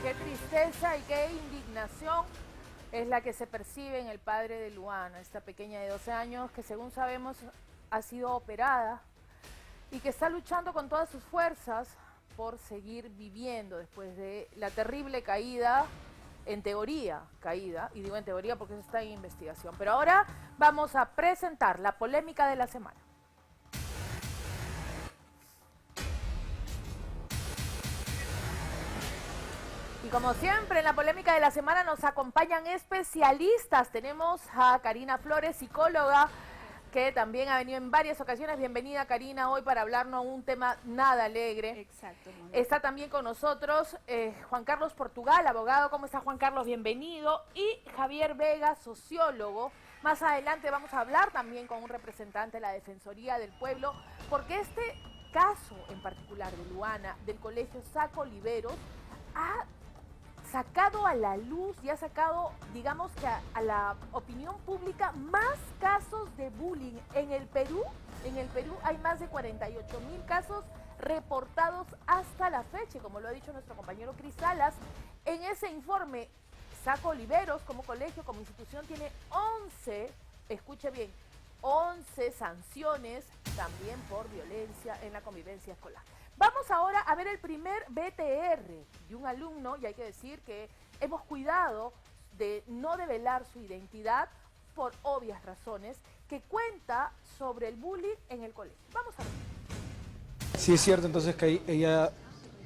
Qué tristeza y qué indignación es la que se percibe en el padre de Luana, esta pequeña de 12 años que según sabemos ha sido operada y que está luchando con todas sus fuerzas por seguir viviendo después de la terrible caída, en teoría caída, y digo en teoría porque eso está en investigación. Pero ahora vamos a presentar la polémica de la semana. Y como siempre, en la polémica de la semana nos acompañan especialistas. Tenemos a Karina Flores, psicóloga, que también ha venido en varias ocasiones. Bienvenida, Karina, hoy para hablarnos un tema nada alegre. Exacto. Está también con nosotros Juan Carlos Portugal, abogado. ¿Cómo está, Juan Carlos? Bienvenido. Y Javier Vega, sociólogo. Más adelante vamos a hablar también con un representante de la Defensoría del Pueblo, porque este caso en particular de Luana, del Colegio Saco Oliveros, ha sacado a la luz y ha sacado, digamos que a la opinión pública, más casos de bullying en el Perú. En el Perú hay más de 48.000 casos reportados hasta la fecha, y como lo ha dicho nuestro compañero Cris Salas, en ese informe, Saco Oliveros como colegio, como institución, tiene 11, escuche bien, 11 sanciones también por violencia en la convivencia escolar. Vamos ahora a ver el primer BTR de un alumno, y hay que decir que hemos cuidado de no develar su identidad por obvias razones, que cuenta sobre el bullying en el colegio. Vamos a ver. Sí, es cierto, entonces que ella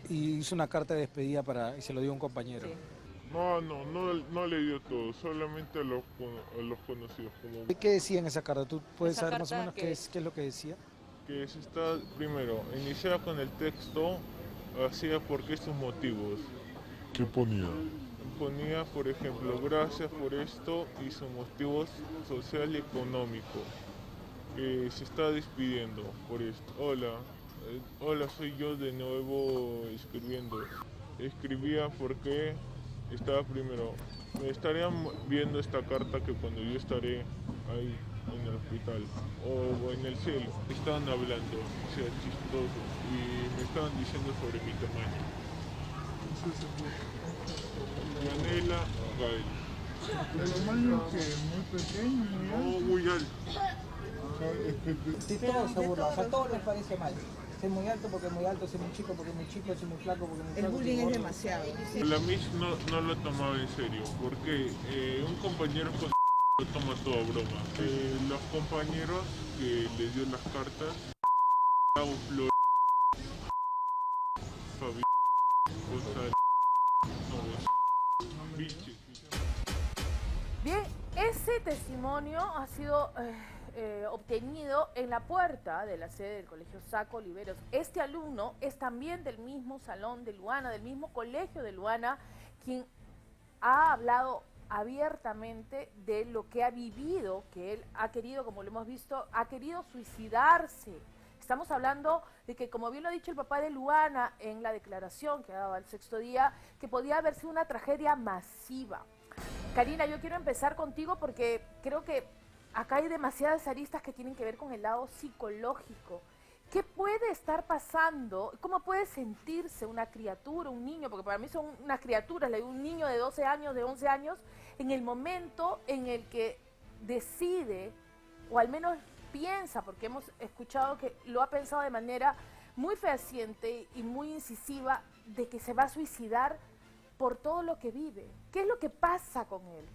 hizo una carta de despedida y se lo dio a un compañero. Sí. No le dio todo, solamente a los conocidos. ¿Qué decía en esa carta? ¿Tú puedes Esa saber más o carta menos qué es lo que decía? Que se está, primero, iniciaba con el texto, hacía porque estos motivos. ¿Qué ponía? Ponía, por ejemplo, gracias por esto y sus motivos social y económico. Se está despidiendo por esto. Hola, soy yo de nuevo escribiendo. Escribía porque estaba primero. Me estarían viendo esta carta que cuando yo estaré ahí en el hospital o en el cielo, estaban hablando, o sea, chistoso, y me estaban diciendo sobre mi tamaño. Yanela Gael. El tamaño que muy pequeño, No, muy alto. Sí, todos se burlan, o sea, a todos les parece mal. Ser muy alto porque es muy alto, ser muy chico porque es muy chico, ser muy flaco porque es muy flaco. El bullying es demasiado. La Miss no lo tomaba en serio, porque un compañero lo toma todo a broma. Los compañeros que le dio las cartas, Gabo Flores, Fabi, González, Biche. Bien, ese testimonio ha sido obtenido en la puerta de la sede del Colegio Saco Oliveros. Este alumno es también del mismo salón de Luana, del mismo colegio de Luana, quien ha hablado abiertamente de lo que ha vivido, que él ha querido, como lo hemos visto, ha querido suicidarse. Estamos hablando de que, como bien lo ha dicho el papá de Luana en la declaración que ha dado al sexto día, que podía haber sido una tragedia masiva. Karina, yo quiero empezar contigo porque creo que acá hay demasiadas aristas que tienen que ver con el lado psicológico. ¿Qué puede estar pasando? ¿Cómo puede sentirse una criatura, un niño? Porque para mí son unas criaturas, un niño de 12 años, de 11 años, en el momento en el que decide, o al menos piensa, porque hemos escuchado que lo ha pensado de manera muy fehaciente y muy incisiva, de que se va a suicidar por todo lo que vive. ¿Qué es lo que pasa con él?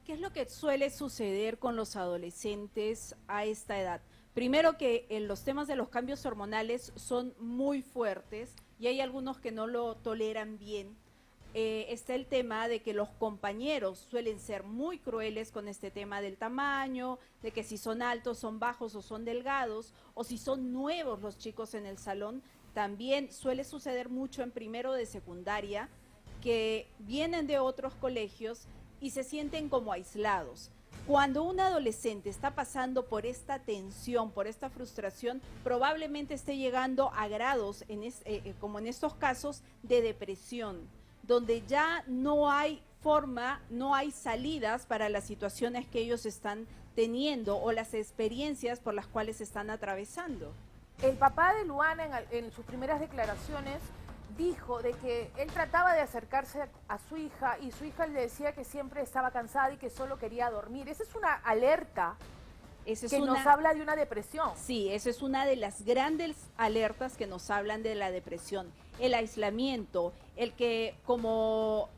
¿Qué es lo que suele suceder con los adolescentes a esta edad? Primero que los temas de los cambios hormonales son muy fuertes y hay algunos que no lo toleran bien. Está el tema de que los compañeros suelen ser muy crueles con este tema del tamaño, de que si son altos, son bajos o son delgados, o si son nuevos los chicos en el salón. También suele suceder mucho en primero de secundaria, que vienen de otros colegios y se sienten como aislados. Cuando un adolescente está pasando por esta tensión, por esta frustración, probablemente esté llegando a grados, como en estos casos, de depresión, donde ya no hay forma, no hay salidas para las situaciones que ellos están teniendo o las experiencias por las cuales están atravesando. El papá de Luana en sus primeras declaraciones dijo de que él trataba de acercarse a su hija y su hija le decía que siempre estaba cansada y que solo quería dormir. Esa es una alerta Esa es que nos habla de una depresión. Sí, esa es una de las grandes alertas que nos hablan de la depresión. El aislamiento, el que como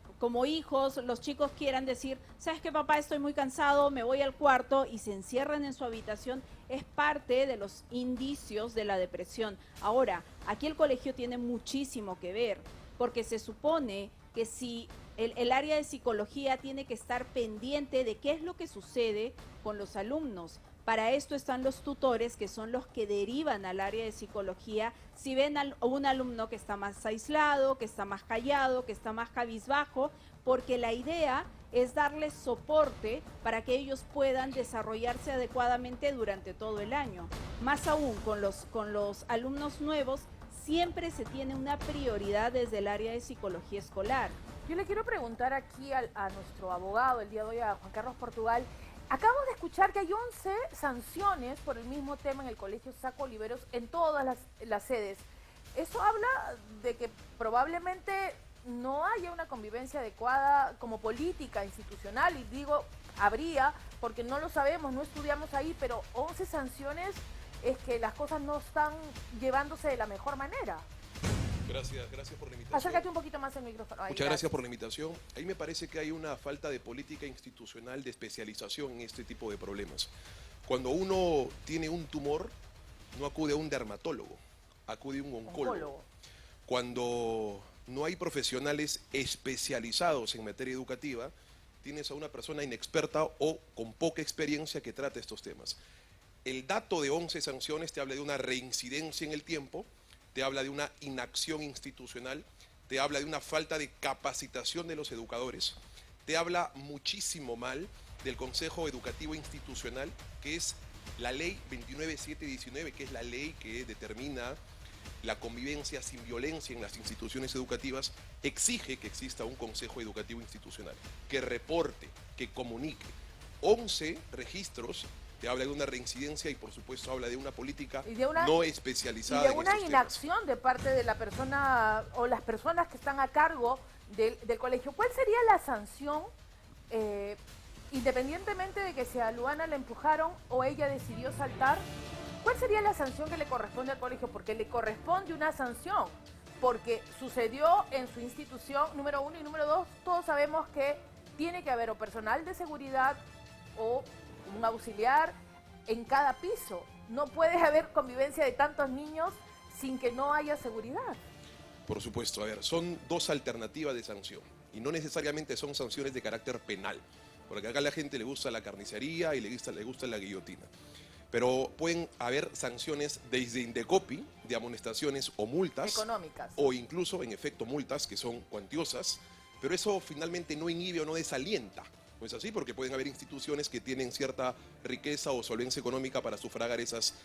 hijos los chicos quieran decir, ¿sabes qué, papá? Estoy muy cansado, me voy al cuarto, y se encierran en su habitación, es parte de los indicios de la depresión. Ahora, aquí el colegio tiene muchísimo que ver, porque se supone que si el área de psicología tiene que estar pendiente de qué es lo que sucede con los alumnos. Para esto están los tutores, que son los que derivan al área de psicología si ven a un alumno que está más aislado, que está más callado, que está más cabizbajo, porque la idea es darles soporte para que ellos puedan desarrollarse adecuadamente durante todo el año. Más aún con los alumnos nuevos, siempre se tiene una prioridad desde el área de psicología escolar. Yo le quiero preguntar aquí a nuestro abogado el día de hoy, a Juan Carlos Portugal. Acabamos de escuchar que hay 11 sanciones por el mismo tema en el Colegio Saco Oliveros en todas las sedes. Eso habla de que probablemente no haya una convivencia adecuada como política institucional, y digo habría porque no lo sabemos, no estudiamos ahí, pero 11 sanciones es que las cosas no están llevándose de la mejor manera. Gracias por la invitación. Acércate un poquito más el micrófono. Ahí, Muchas gracias por la invitación. Ahí me parece que hay una falta de política institucional de especialización en este tipo de problemas. Cuando uno tiene un tumor, no acude a un dermatólogo, acude a un oncólogo. Cuando no hay profesionales especializados en materia educativa, tienes a una persona inexperta o con poca experiencia que trata estos temas. El dato de 11 sanciones te habla de una reincidencia en el tiempo, te habla de una inacción institucional, te habla de una falta de capacitación de los educadores, te habla muchísimo mal del Consejo Educativo Institucional, que es la ley 29719, que es la ley que determina la convivencia sin violencia en las instituciones educativas, exige que exista un Consejo Educativo Institucional, que reporte, que comunique. 11 registros te habla de una reincidencia y por supuesto habla de una política no especializada. Y de una inacción de parte de la persona o las personas que están a cargo del colegio. ¿Cuál sería la sanción, independientemente de que si a Luana la empujaron o ella decidió saltar? ¿Cuál sería la sanción que le corresponde al colegio? Porque le corresponde una sanción, porque sucedió en su institución, número 1, y número 2, todos sabemos que tiene que haber o personal de seguridad o un auxiliar en cada piso. No puede haber convivencia de tantos niños sin que no haya seguridad. Por supuesto, a ver, son dos alternativas de sanción y no necesariamente son sanciones de carácter penal, porque acá a la gente le gusta la carnicería y le gusta la guillotina. Pero pueden haber sanciones desde Indecopi, de amonestaciones o multas. Económicas. O incluso, en efecto, multas que son cuantiosas, pero eso finalmente no inhibe o no desalienta. ¿No es así? Porque pueden haber instituciones que tienen cierta riqueza o solvencia económica para sufragar esas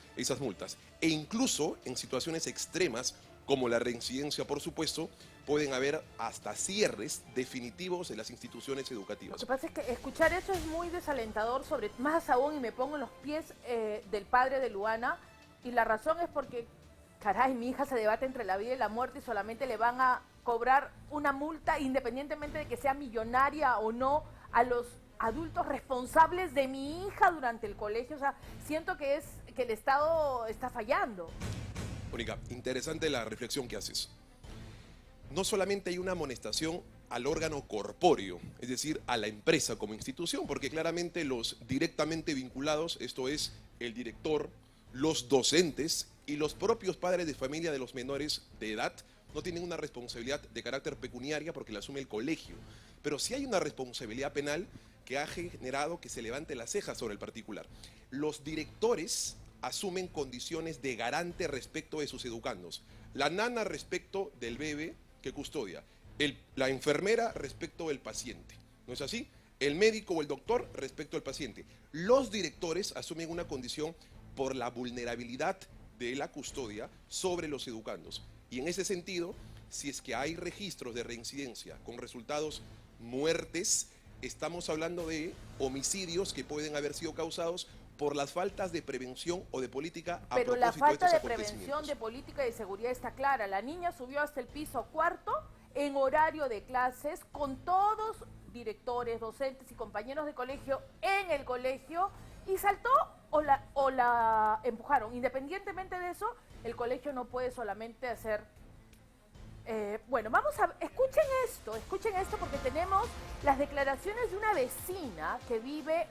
multas. E incluso en situaciones extremas, como la reincidencia, por supuesto, pueden haber hasta cierres definitivos de las instituciones educativas. Lo que pasa es que escuchar eso es muy desalentador, más aún, y me pongo en los pies del padre de Luana, y la razón es porque, caray, mi hija se debate entre la vida y la muerte y solamente le van a cobrar una multa, independientemente de que sea millonaria o no, a los adultos responsables de mi hija durante el colegio. O sea, siento que el Estado está fallando. Mónica, interesante la reflexión que haces. No solamente hay una amonestación al órgano corpóreo, es decir, a la empresa como institución, porque claramente los directamente vinculados, esto es, el director, los docentes y los propios padres de familia de los menores de edad, no tienen una responsabilidad de carácter pecuniaria porque la asume el colegio. Pero sí hay una responsabilidad penal que ha generado que se levante la ceja sobre el particular. Los directores asumen condiciones de garante respecto de sus educandos. La nana respecto del bebé que custodia, la enfermera respecto del paciente. ¿No es así? El médico o el doctor respecto al paciente. Los directores asumen una condición por la vulnerabilidad de la custodia sobre los educandos. Y en ese sentido, si es que hay registros de reincidencia con resultados muertes, estamos hablando de homicidios que pueden haber sido causados por las faltas de prevención o de política a Pero la propósito falta estos de prevención, acontecimientos. de política y de seguridad está clara. La niña subió hasta el piso cuarto en horario de clases con todos directores, docentes y compañeros de colegio en el colegio y saltó o la empujaron. Independientemente de eso, el colegio no puede solamente hacer... bueno, escuchen esto porque tenemos las declaraciones de una vecina que vive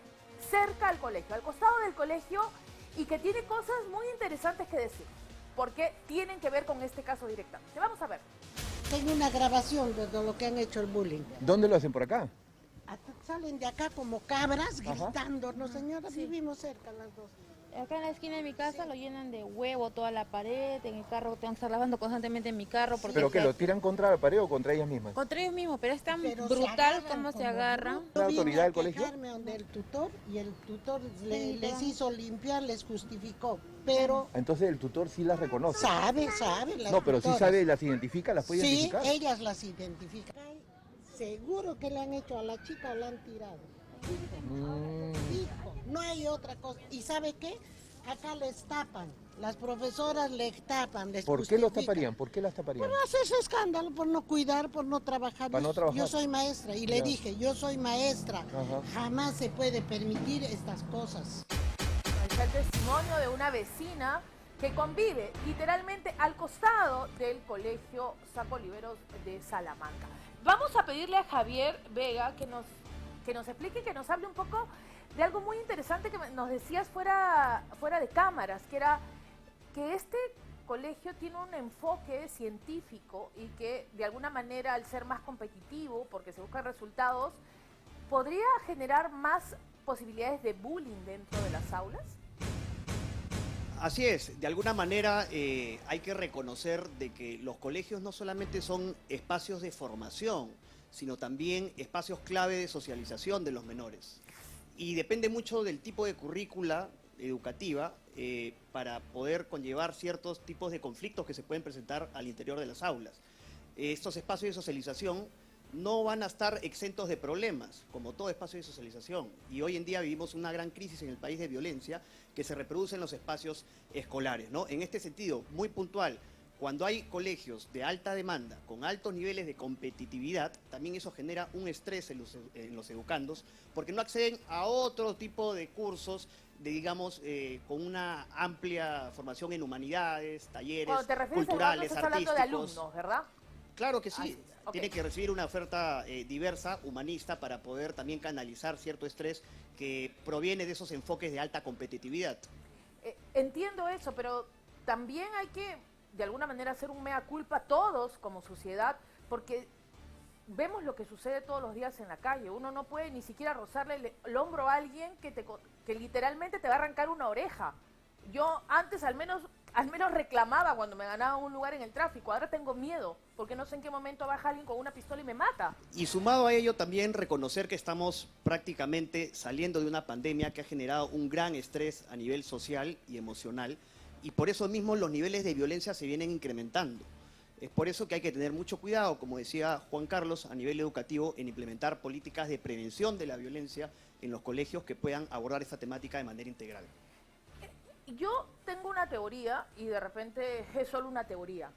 cerca al colegio, al costado del colegio y que tiene cosas muy interesantes que decir, porque tienen que ver con este caso directamente. Vamos a ver. Tengo una grabación de lo que han hecho el bullying. ¿Dónde lo hacen? ¿Por acá? Salen de acá como cabras gritándonos, señora, vivimos cerca las dos. Acá en la esquina de mi casa lo llenan de huevo toda la pared, en el carro tengo que estar lavando constantemente en mi carro. Porque ¿Pero qué, lo tiran contra la pared o contra ellas mismas? Contra ellos mismos, pero es tan Pero brutal como se agarran. ¿La autoridad del colegio? Yo vine a quejarme donde el tutor y el tutor les hizo limpiar, les justificó, pero... Entonces el tutor sí las reconoce. Sabe, las No, pero sí tutoras. sabe, las identifica, las puede identificar. Sí, ellas las identifican. Seguro que le han hecho a la chica o la han tirado. Hijo, no hay otra cosa. ¿Y sabe qué? Acá les tapan, las profesoras les tapan, les ¿Por qué los justifican. taparían? ¿Por qué las taparían? Por hacerse escándalo, por no cuidar, por no trabajar. Para no trabajar. Yo soy maestra y le dije, yo soy maestra. Ajá. Jamás se puede permitir estas cosas. Ahí está el testimonio de una vecina que convive literalmente al costado del colegio Saco Oliveros de Salamanca. Vamos a pedirle a Javier Vega que nos explique, que nos hable un poco de algo muy interesante que nos decías fuera de cámaras, que era que este colegio tiene un enfoque científico y que de alguna manera al ser más competitivo, porque se buscan resultados, podría generar más posibilidades de bullying dentro de las aulas. Así es, de alguna manera hay que reconocer de que los colegios no solamente son espacios de formación, sino también espacios clave de socialización de los menores. Y depende mucho del tipo de currícula educativa para poder conllevar ciertos tipos de conflictos que se pueden presentar al interior de las aulas. Estos espacios de socialización no van a estar exentos de problemas, como todo espacio de socialización. Y hoy en día vivimos una gran crisis en el país de violencia que se reproduce en los espacios escolares, ¿no? En este sentido, muy puntual, cuando hay colegios de alta demanda, con altos niveles de competitividad, también eso genera un estrés en los educandos, porque no acceden a otro tipo de cursos, digamos, con una amplia formación en humanidades, talleres Cuando te refieres culturales, a estás hablando de artísticos. alumnos, ¿verdad? Claro que sí. Ok. Tiene que recibir una oferta diversa, humanista, para poder también canalizar cierto estrés que proviene de esos enfoques de alta competitividad. Entiendo eso, pero también hay que de alguna manera hacer un mea culpa todos como sociedad, porque vemos lo que sucede todos los días en la calle. Uno no puede ni siquiera rozarle el hombro a alguien que literalmente te va a arrancar una oreja. Yo antes al menos reclamaba cuando me ganaba un lugar en el tráfico. Ahora tengo miedo, porque no sé en qué momento baja alguien con una pistola y me mata. Y sumado a ello también reconocer que estamos prácticamente saliendo de una pandemia que ha generado un gran estrés a nivel social y emocional, y por eso mismo los niveles de violencia se vienen incrementando. Es por eso que hay que tener mucho cuidado, como decía Juan Carlos, a nivel educativo, en implementar políticas de prevención de la violencia en los colegios que puedan abordar esta temática de manera integral. Yo tengo una teoría, y de repente es solo una teoría.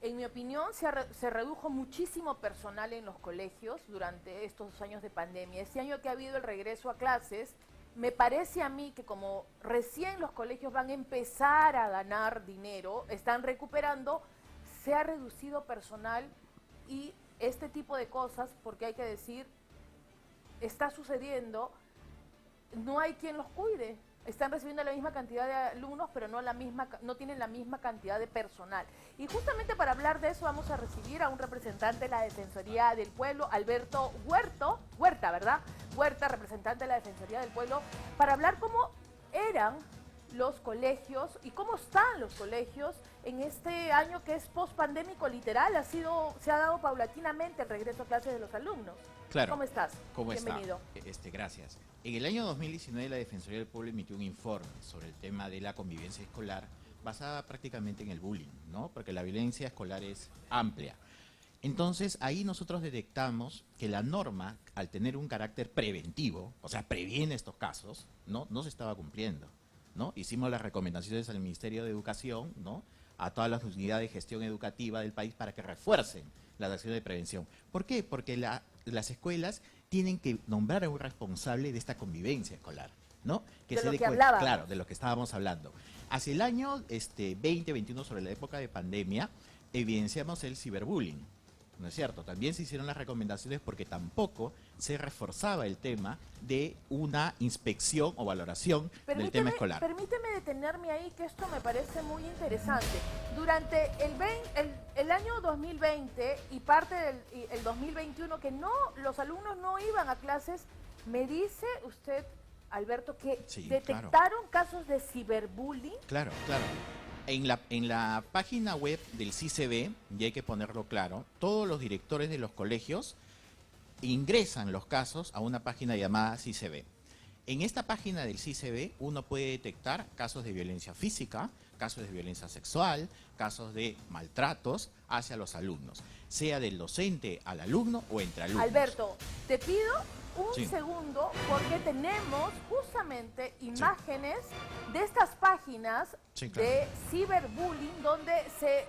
En mi opinión, se redujo muchísimo personal en los colegios durante estos años de pandemia. Este año que ha habido el regreso a clases, me parece a mí que como recién los colegios van a empezar a ganar dinero, están recuperando, se ha reducido personal y este tipo de cosas, porque hay que decir, está sucediendo, no hay quien los cuide. Están recibiendo la misma cantidad de alumnos, pero no tienen la misma cantidad de personal. Y justamente para hablar de eso vamos a recibir a un representante de la Defensoría del Pueblo, Alberto Huerta, ¿verdad? Huerta, representante de la Defensoría del Pueblo, para hablar cómo eran los colegios y cómo están los colegios en este año que es post-pandémico literal. Se ha dado paulatinamente el regreso a clases de los alumnos. Claro. ¿Cómo estás? ¿Cómo Bienvenido. está? Gracias. En el año 2019 la Defensoría del Pueblo emitió un informe sobre el tema de la convivencia escolar basada prácticamente en el bullying, ¿no? Porque la violencia escolar es amplia. Entonces, ahí nosotros detectamos que la norma, al tener un carácter preventivo, o sea, previene estos casos, no se estaba cumpliendo, ¿no? Hicimos las recomendaciones al Ministerio de Educación, ¿no?, a todas las unidades de gestión educativa del país para que refuercen las acciones de prevención. ¿Por qué? Porque las escuelas tienen que nombrar a un responsable de esta convivencia escolar, ¿no? De lo que hablábamos. Claro, de lo que estábamos hablando. Hacia el año 2021, sobre la época de pandemia, evidenciamos el ciberbullying, ¿no es cierto? También se hicieron las recomendaciones porque tampoco se reforzaba el tema de una inspección o valoración del tema escolar. Permíteme detenerme ahí, que esto me parece muy interesante. Durante el año 2020 y parte del 2021, que los alumnos no iban a clases, me dice usted, Alberto, que Sí, detectaron casos de ciberbullying. Claro, claro. En la página web del CICB, y hay que ponerlo claro, todos los directores de los colegios ingresan los casos a una página llamada CICB. En esta página del CICB uno puede detectar casos de violencia física, casos de violencia sexual, casos de maltratos hacia los alumnos, sea del docente al alumno o entre alumnos. Alberto, te pido un Sí. segundo porque tenemos justamente imágenes de estas páginas Sí, claro. de ciberbullying donde se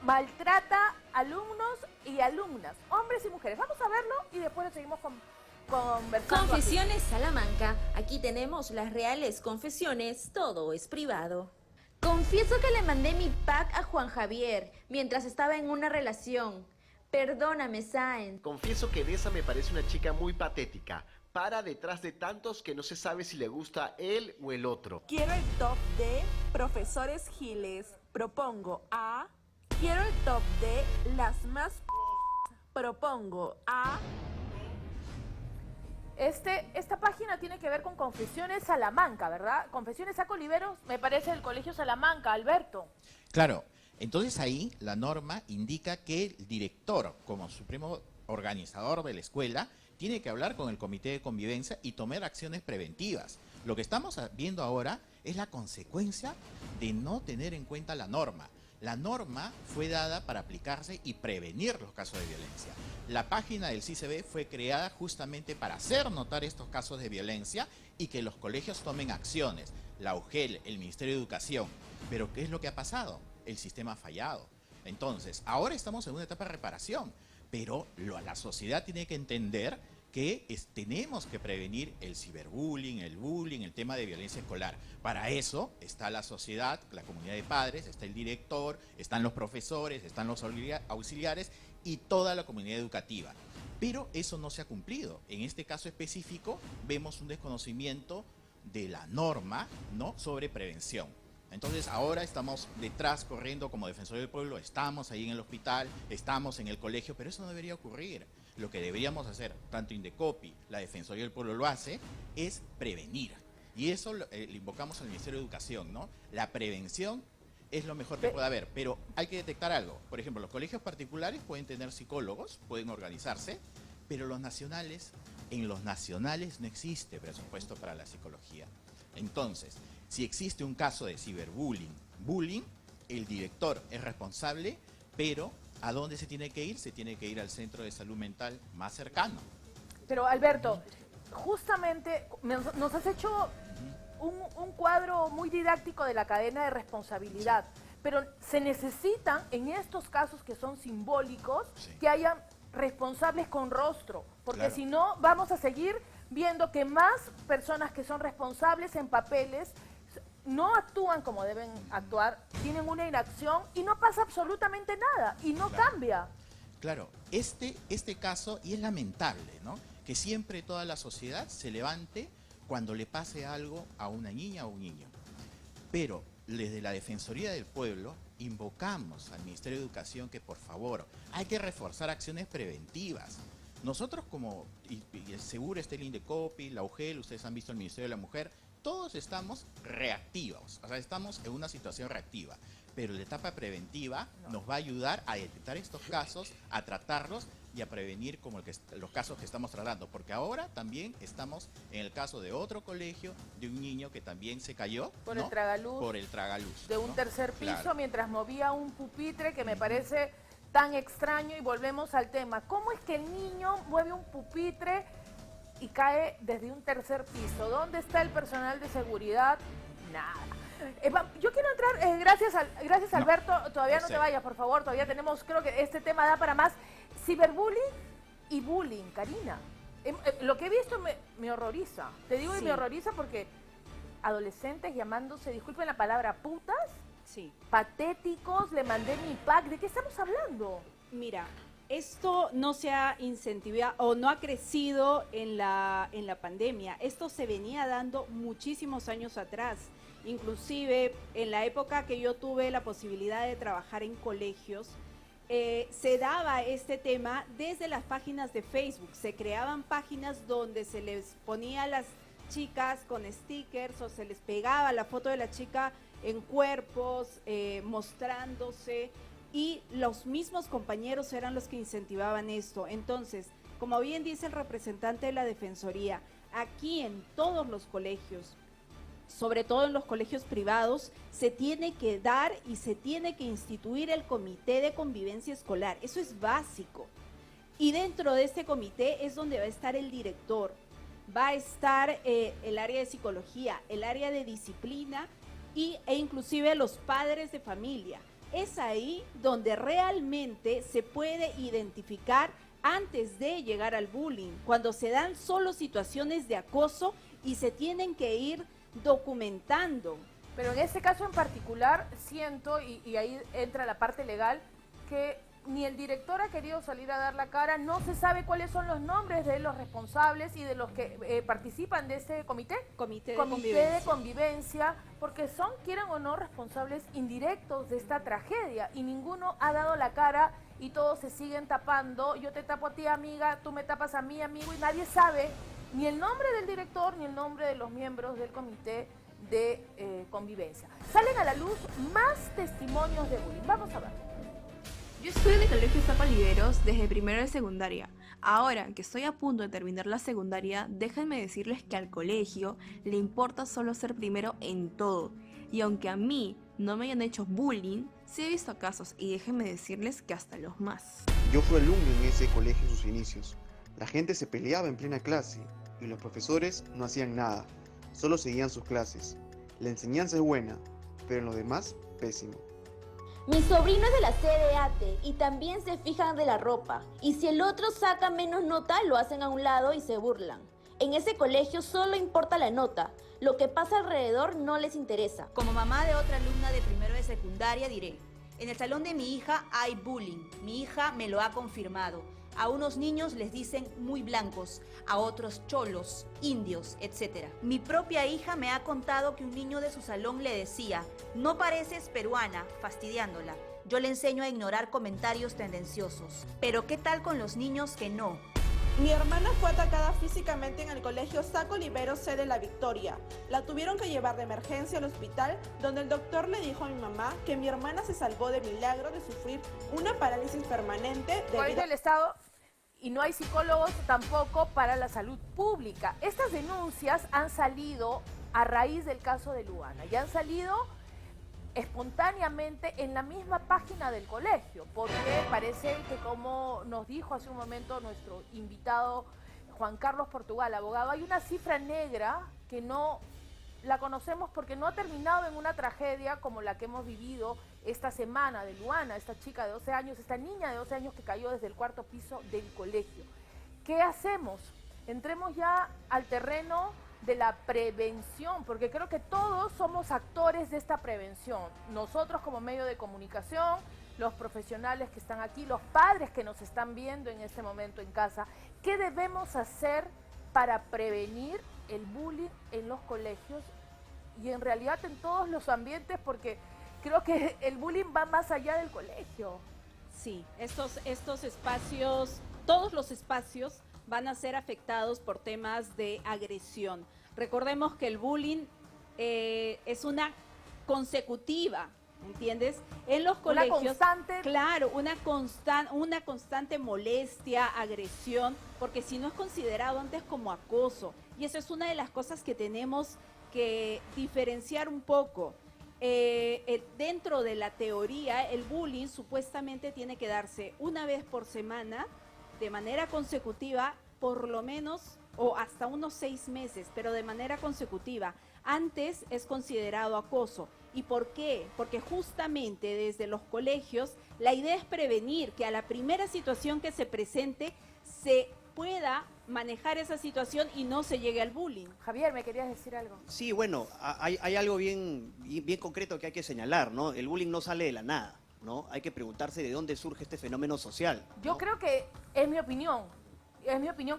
maltrata alumnos y alumnas, hombres y mujeres. Vamos a verlo y después lo seguimos conversando. Confesiones Salamanca. Aquí tenemos las reales confesiones, todo es privado. Confieso que le mandé mi pack a Juan Javier mientras estaba en una relación. Perdóname, Sáenz. Confieso que Deza me parece una chica muy patética. Para detrás de tantos que no se sabe si le gusta él o el otro. Quiero el top de profesores giles. Propongo a... Quiero el top de las más... Propongo a... Esta página tiene que ver con Confesiones Salamanca, ¿verdad? Confesiones Saco Oliveros, me parece del Colegio Salamanca, Alberto. Claro, entonces ahí la norma indica que el director, como supremo organizador de la escuela, tiene que hablar con el comité de convivencia y tomar acciones preventivas. Lo que estamos viendo ahora es la consecuencia de no tener en cuenta la norma. La norma fue dada para aplicarse y prevenir los casos de violencia. La página del CICB fue creada justamente para hacer notar estos casos de violencia y que los colegios tomen acciones. La UGEL, el Ministerio de Educación. Pero ¿qué es lo que ha pasado? El sistema ha fallado. Entonces, ahora estamos en una etapa de reparación, pero la sociedad tiene que entender que tenemos que prevenir el ciberbullying, el bullying, el tema de violencia escolar. Para eso está la sociedad, la comunidad de padres, está el director, están los profesores, están los auxiliares y toda la comunidad educativa. Pero eso no se ha cumplido. En este caso específico vemos un desconocimiento de la norma, ¿no?, sobre prevención. Entonces ahora estamos detrás corriendo como Defensoría del Pueblo, estamos ahí en el hospital, estamos en el colegio, pero eso no debería ocurrir. Lo que deberíamos hacer, tanto Indecopi, la Defensoría del Pueblo lo hace, es prevenir. Y eso le invocamos al Ministerio de Educación, ¿no? La prevención es lo mejor que puede haber, pero hay que detectar algo. Por ejemplo, los colegios particulares pueden tener psicólogos, pueden organizarse, pero en los nacionales no existe presupuesto para la psicología. Entonces, si existe un caso de ciberbullying, el director es responsable, pero ¿a dónde se tiene que ir? Se tiene que ir al centro de salud mental más cercano. Pero Alberto, justamente nos has hecho un cuadro muy didáctico de la cadena de responsabilidad, pero se necesitan en estos casos que son simbólicos que hayan responsables con rostro, porque si no vamos a seguir viendo que más personas que son responsables en papeles no actúan como deben actuar, tienen una inacción y no pasa absolutamente nada y no cambia. Claro, este caso, y es lamentable, ¿no?, que siempre toda la sociedad se levante cuando le pase algo a una niña o un niño. Pero desde la Defensoría del Pueblo invocamos al Ministerio de Educación que por favor hay que reforzar acciones preventivas. Nosotros y seguro está el Indecopi, la UGEL, ustedes han visto el Ministerio de la Mujer, todos estamos reactivos, o sea, estamos en una situación reactiva, pero la etapa preventiva nos va a ayudar a detectar estos casos, a tratarlos y a prevenir como los casos que estamos tratando, porque ahora también estamos en el caso de otro colegio, de un niño que también se cayó por el tragaluz, de un tercer piso, Claro. mientras movía un pupitre que me parece tan extraño y volvemos al tema. ¿Cómo es que el niño mueve un pupitre y cae desde un tercer piso? ¿Dónde está el personal de seguridad? Nada. Yo quiero entrar, gracias Alberto, todavía no te vayas, por favor, todavía tenemos, creo que este tema da para más. Ciberbullying y bullying, Karina. Lo que he visto me horroriza. Te digo y me horroriza porque adolescentes llamándose, disculpen la palabra, putas, patéticos, le mandé mi pack. ¿De qué estamos hablando? Mira, esto no se ha incentivado o no ha crecido en la pandemia. Esto se venía dando muchísimos años atrás. Inclusive en la época que yo tuve la posibilidad de trabajar en colegios, se daba este tema desde las páginas de Facebook. Se creaban páginas donde se les ponía a las chicas con stickers o se les pegaba la foto de la chica en cuerpos, mostrándose, y los mismos compañeros eran los que incentivaban esto. Entonces, como bien dice el representante de la Defensoría, aquí en todos los colegios, sobre todo en los colegios privados, se tiene que dar y se tiene que instituir el comité de convivencia escolar. Eso es básico. Y dentro de este comité es donde va a estar el director, va a estar el área de psicología, el área de disciplina e inclusive los padres de familia. Es ahí donde realmente se puede identificar antes de llegar al bullying, cuando se dan solo situaciones de acoso y se tienen que ir documentando. Pero en este caso en particular siento, y ahí entra la parte legal, que ni el director ha querido salir a dar la cara, no se sabe cuáles son los nombres de los responsables y de los que participan de ese comité de convivencia, porque son, quieran o no, responsables indirectos de esta tragedia, y ninguno ha dado la cara y todos se siguen tapando. Yo te tapo a ti, amiga, tú me tapas a mí, amigo, y nadie sabe ni el nombre del director ni el nombre de los miembros del comité de convivencia. Salen a la luz más testimonios de bullying. Vamos a ver. Yo estudio en el Colegio Saco Oliveros desde primero de secundaria. Ahora que estoy a punto de terminar la secundaria, déjenme decirles que al colegio le importa solo ser primero en todo. Y aunque a mí no me hayan hecho bullying, sí he visto casos, y déjenme decirles que hasta los más. Yo fui alumno en ese colegio en sus inicios. La gente se peleaba en plena clase y los profesores no hacían nada, solo seguían sus clases. La enseñanza es buena, pero en lo demás, pésimo. Mi sobrino es de la CDAT y también se fijan de la ropa. Y si el otro saca menos nota, lo hacen a un lado y se burlan. En ese colegio solo importa la nota. Lo que pasa alrededor no les interesa. Como mamá de otra alumna de primero de secundaria diré, en el salón de mi hija hay bullying. Mi hija me lo ha confirmado. A unos niños les dicen muy blancos, a otros cholos, indios, etc. Mi propia hija me ha contado que un niño de su salón le decía, no pareces peruana, fastidiándola. Yo le enseño a ignorar comentarios tendenciosos. Pero ¿qué tal con los niños que no? Mi hermana fue atacada físicamente en el colegio Saco Oliveros, sede La Victoria. La tuvieron que llevar de emergencia al hospital, donde el doctor le dijo a mi mamá que mi hermana se salvó de milagro de sufrir una parálisis permanente debido al Estado, y no hay psicólogos tampoco para la salud pública. Estas denuncias han salido a raíz del caso de Luana y han salido espontáneamente en la misma página del colegio, porque parece que, como nos dijo hace un momento nuestro invitado Juan Carlos Portugal, abogado, hay una cifra negra que no la conocemos porque no ha terminado en una tragedia como la que hemos vivido esta semana de Luana, esta chica de 12 años, esta niña de 12 años que cayó desde el 4º piso del colegio. ¿Qué hacemos? Entremos ya al terreno de la prevención, porque creo que todos somos actores de esta prevención. Nosotros como medio de comunicación, los profesionales que están aquí, los padres que nos están viendo en este momento en casa. ¿Qué debemos hacer para prevenir el bullying en los colegios y en realidad en todos los ambientes? Porque creo que el bullying va más allá del colegio. Sí, estos espacios, todos los espacios van a ser afectados por temas de agresión. Recordemos que el bullying es una consecutiva, ¿entiendes? En los colegios, una constante. Claro, una constante molestia, agresión, porque si no es considerado antes como acoso. Y eso es una de las cosas que tenemos que diferenciar un poco. dentro de la teoría, el bullying supuestamente tiene que darse una vez por semana, de manera consecutiva, por lo menos, o hasta unos 6 meses, pero de manera consecutiva. Antes es considerado acoso. ¿Y por qué? Porque justamente desde los colegios la idea es prevenir que a la primera situación que se presente se pueda manejar esa situación y no se llegue al bullying. Javier, ¿me querías decir algo? Sí, bueno, hay algo bien concreto que hay que señalar, ¿no? El bullying no sale de la nada, ¿no? Hay que preguntarse de dónde surge este fenómeno social, ¿no? Yo creo que es mi opinión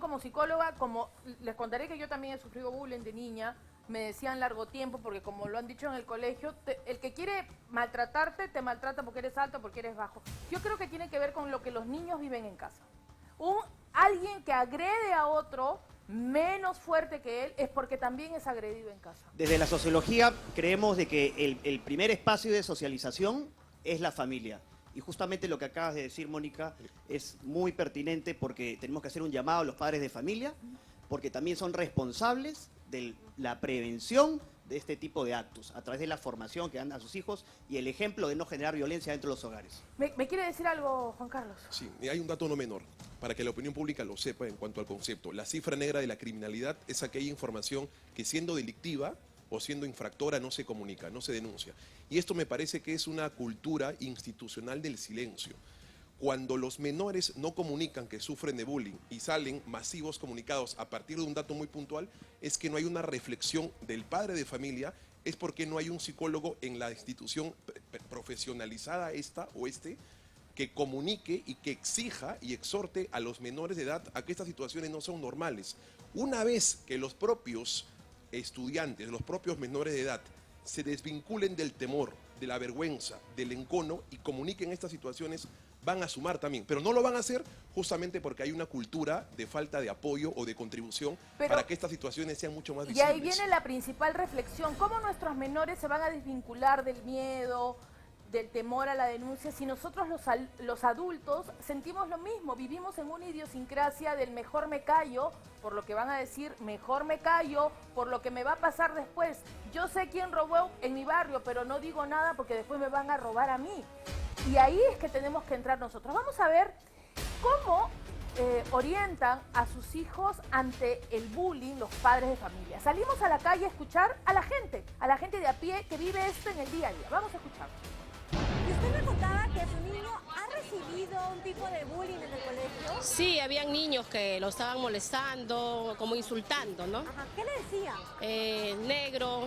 como psicóloga, como les contaré que yo también he sufrido bullying de niña, me decían largo tiempo, porque como lo han dicho en el colegio, el que quiere maltratarte, te maltrata porque eres alto, porque eres bajo. Yo creo que tiene que ver con lo que los niños viven en casa. Alguien que agrede a otro menos fuerte que él es porque también es agredido en casa. Desde la sociología creemos de que el primer espacio de socialización es la familia. Y justamente lo que acabas de decir, Mónica, es muy pertinente porque tenemos que hacer un llamado a los padres de familia, porque también son responsables de la prevención de este tipo de actos, a través de la formación que dan a sus hijos y el ejemplo de no generar violencia dentro de los hogares. ¿Me quiere decir algo, Juan Carlos? Sí, hay un dato no menor, para que la opinión pública lo sepa en cuanto al concepto. La cifra negra de la criminalidad es aquella información que siendo delictiva o siendo infractora no se comunica, no se denuncia. Y esto me parece que es una cultura institucional del silencio. Cuando los menores no comunican que sufren de bullying y salen masivos comunicados a partir de un dato muy puntual, es que no hay una reflexión del padre de familia, es porque no hay un psicólogo en la institución profesionalizada esta o que comunique y que exija y exhorte a los menores de edad a que estas situaciones no son normales. Una vez que los propios estudiantes, los propios menores de edad, se desvinculen del temor, de la vergüenza, del encono y comuniquen estas situaciones, van a sumar también, pero no lo van a hacer justamente porque hay una cultura de falta de apoyo o de contribución para que estas situaciones sean mucho más visibles. Y ahí viene la principal reflexión, ¿cómo nuestros menores se van a desvincular del miedo, del temor a la denuncia, si nosotros los adultos sentimos lo mismo, vivimos en una idiosincrasia del mejor me callo, por lo que van a decir, mejor me callo, por lo que me va a pasar después. Yo sé quién robó en mi barrio, pero no digo nada porque después me van a robar a mí. Y ahí es que tenemos que entrar nosotros. Vamos a ver cómo orientan a sus hijos ante el bullying los padres de familia. Salimos a la calle a escuchar a la gente de a pie que vive esto en el día a día. Vamos a escuchar. ¿Y usted me contaba que su niño ha recibido un tipo de bullying en el colegio? Sí, habían niños que lo estaban molestando, como insultando, ¿no? Ajá. ¿Qué le decían? Negro.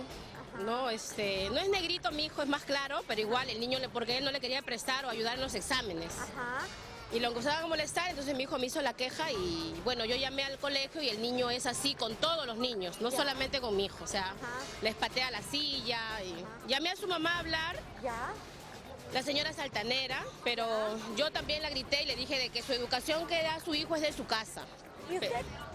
No, no es negrito mi hijo, es más claro, pero igual el niño, porque él no le quería prestar o ayudar en los exámenes. Ajá. Y lo empezaban a molestar, entonces mi hijo me hizo la queja y bueno, yo llamé al colegio y el niño es así con todos los niños, no solamente con mi hijo, o sea, les patea la silla. Llamé a su mamá a hablar. ¿Ya? La señora es altanera, pero yo también la grité y le dije de que su educación que da su hijo es de su casa. ¿Y usted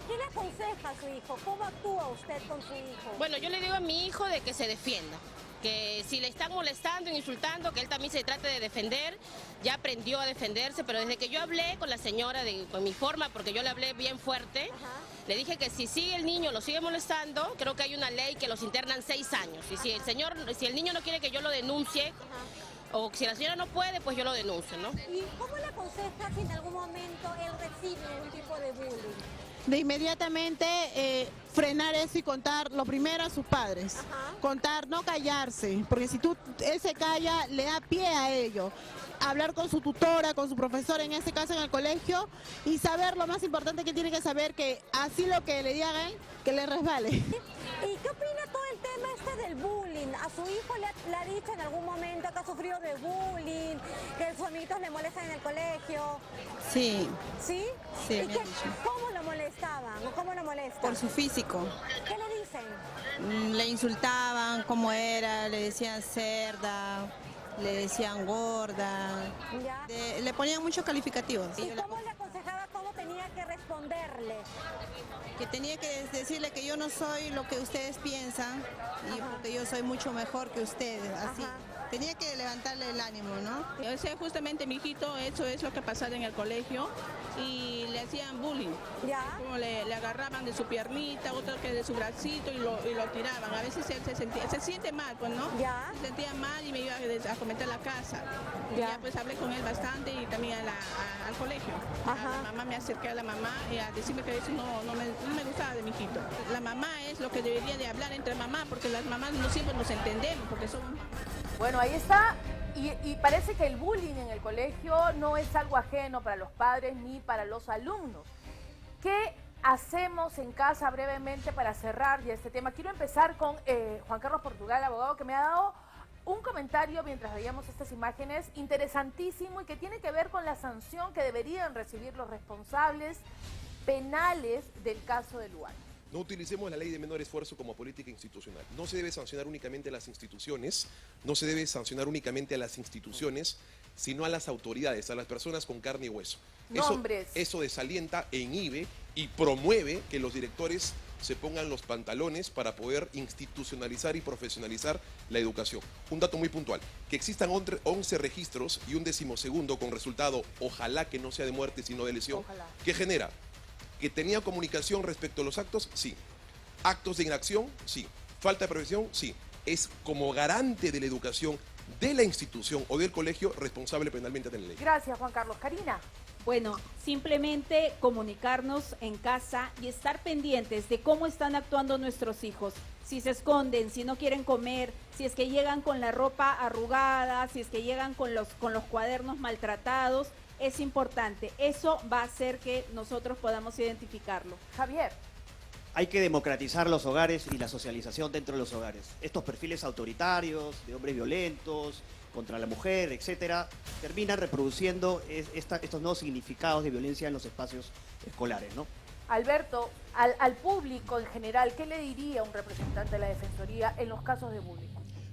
qué le aconseja a su hijo? ¿Cómo actúa usted con su hijo? Bueno, yo le digo a mi hijo de que se defienda, que si le están molestando, insultando, que él también se trate de defender. Ya aprendió a defenderse, pero desde que yo hablé con la señora, con mi forma, porque yo le hablé bien fuerte, le dije que si sigue el niño, lo sigue molestando, creo que hay una ley que los internan 6 años. Y si el niño no quiere que yo lo denuncie, o si la señora no puede, pues yo lo denuncio, ¿no? ¿Y cómo le aconseja si en algún momento él recibe un tipo de bullying? De inmediatamente frenar eso y contar lo primero a sus padres. Contar, no callarse, porque si él se calla, le da pie a ello. Hablar con su tutora, con su profesora, en este caso en el colegio, y saber lo más importante que tiene que saber, que así lo que le digan, que le resbale. ¿Y qué opina todo el tema del bullying? ¿A su hijo le ha dicho en algún momento que ha sufrido de bullying, que sus amiguitos le molestan en el colegio? Sí. ¿Sí? Sí, ¿Y me han dicho. cómo lo molestaban o cómo lo molestan? Por su físico. ¿Qué le dicen? Le insultaban cómo era, le decían cerda, le decían gorda, le ponían muchos calificativos. ¿Y cómo le aconsejaba cómo tenía que responderle? Que tenía que decirle que yo no soy lo que ustedes piensan, y porque yo soy mucho mejor que ustedes, así. Tenía que levantarle el ánimo, ¿no? O sea, justamente mi hijito, eso es lo que ha pasado en el colegio y le hacían bullying. ¿Ya? Como le agarraban de su piernita, otro que de su bracito y lo tiraban. A veces él se siente mal, pues, ¿no? ¿Ya? Se sentía mal y me iba a comentar a la casa. Y ya pues hablé con él bastante y también al colegio. Ajá. A la mamá me acerqué a la mamá y a decirme que eso no me gustaba de mi hijito. La mamá es lo que debería de hablar entre mamá, porque las mamás no siempre nos entendemos, porque son... Bueno, ahí está. Y parece que el bullying en el colegio no es algo ajeno para los padres ni para los alumnos. ¿Qué hacemos en casa brevemente para cerrar ya este tema? Quiero empezar con Juan Carlos Portugal, abogado, que me ha dado un comentario mientras veíamos estas imágenes interesantísimo y que tiene que ver con la sanción que deberían recibir los responsables penales del caso de Luana. No utilicemos la ley de menor esfuerzo como política institucional. No se debe sancionar únicamente a las instituciones, sino a las autoridades, a las personas con carne y hueso. Eso desalienta e inhibe y promueve que los directores se pongan los pantalones para poder institucionalizar y profesionalizar la educación. Un dato muy puntual, que existan 11 registros y un 12º con resultado, ojalá que no sea de muerte sino de lesión, ¿qué genera? ¿Que tenía comunicación respecto a los actos? Sí. ¿Actos de inacción? Sí. ¿Falta de prevención? Sí. Es como garante de la educación de la institución o del colegio responsable penalmente de la ley. Gracias, Juan Carlos. Karina. Bueno, simplemente comunicarnos en casa y estar pendientes de cómo están actuando nuestros hijos. Si se esconden, si no quieren comer, si es que llegan con la ropa arrugada, si es que llegan con los cuadernos maltratados. Es importante, eso va a hacer que nosotros podamos identificarlo. Javier. Hay que democratizar los hogares y la socialización dentro de los hogares. Estos perfiles autoritarios, de hombres violentos, contra la mujer, etcétera, terminan reproduciendo estos nuevos significados de violencia en los espacios escolares, ¿no? Alberto, al público en general, ¿qué le diría un representante de la Defensoría en los casos de bullying?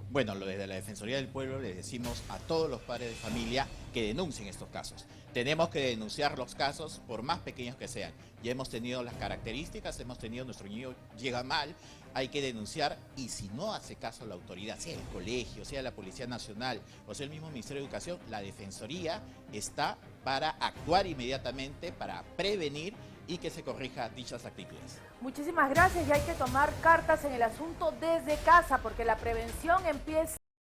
Bueno, desde la Defensoría del Pueblo les decimos a todos los padres de familia que denuncien estos casos. Tenemos que denunciar los casos por más pequeños que sean. Ya hemos tenido las características, nuestro niño llega mal, hay que denunciar y si no hace caso la autoridad, sea el colegio, sea la Policía Nacional o sea el mismo Ministerio de Educación, la Defensoría está para actuar inmediatamente, para prevenir y que se corrija dichas actitudes. Muchísimas gracias y hay que tomar cartas en el asunto desde casa porque la prevención empieza